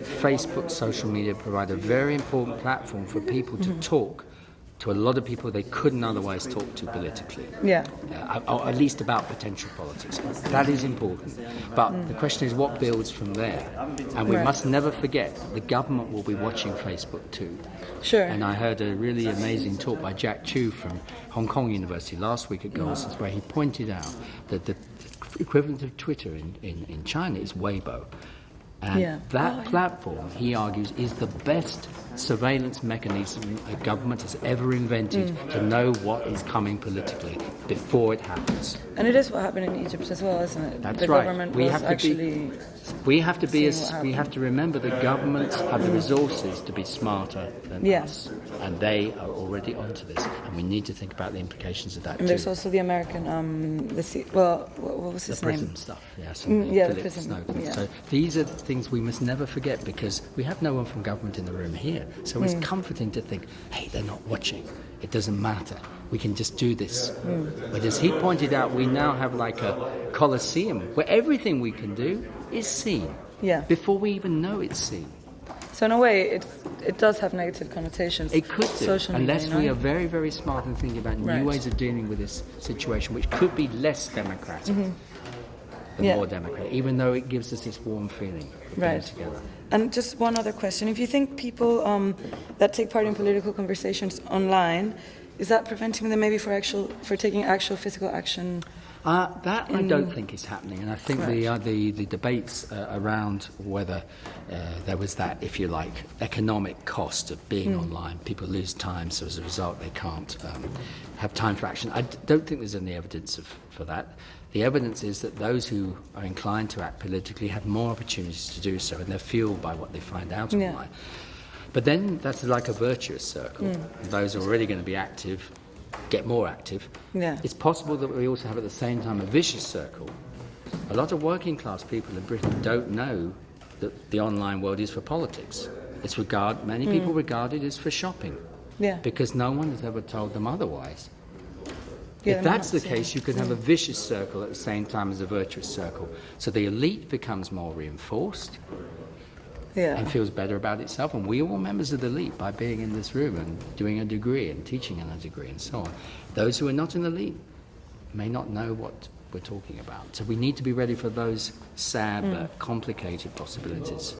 Facebook, social media provide a very important platform for people to talk to a lot of people they couldn't otherwise talk to politically. Yeah. Or at least about potential politics. That is important. But the question is what builds from there. And we must never forget the government will be watching Facebook too. Sure. And I heard a really amazing talk by Jack Chu from Hong Kong University last week at Goldsmiths where he pointed out that the equivalent of Twitter in China is Weibo. And that platform, he argues, is the best surveillance mechanism a government has ever invented to know what is coming politically before it happens. And it is what happened in Egypt as well, isn't it? That's the right. Government we have to remember the governments have the resources to be smarter than us, and they are already onto this, and we need to think about the implications of that. And there's also the American, what was his name? The prison stuff, the prison. Snowden. Yeah. So these are things we must never forget because we have no one from government in the room here. So it's comforting to think, hey, they're not watching. It doesn't matter. We can just do this. But as he pointed out, we now have like a coliseum where everything we can do is seen before we even know it's seen. So in a way, it does have negative connotations. It could do, unless media, we are very, very smart in thinking about new ways of dealing with this situation, which could be less democratic than more democratic, even though it gives us this warm feeling of being together. And just one other question. If you think people that take part in political conversations online, is that preventing them maybe for taking actual physical action? That I don't think is happening, and I think the debates around whether there was that, if you like, economic cost of being online. People lose time, so as a result they can't have time for action. I don't think there's any evidence for that. The evidence is that those who are inclined to act politically have more opportunities to do so, and they're fueled by what they find out online. But then that's like a virtuous circle. Those who are already going to be active get more active. It's possible that we also have at the same time a vicious circle. A lot of working class people in Britain don't know that the online world is for politics. Many people regard it as for shopping. Because no one has ever told them otherwise. If that's the case, you could have a vicious circle at the same time as a virtuous circle. So the elite becomes more reinforced and feels better about itself. And we are all members of the elite by being in this room and doing a degree and teaching in a degree and so on. Those who are not in the elite may not know what we're talking about. So we need to be ready for those sad but complicated possibilities.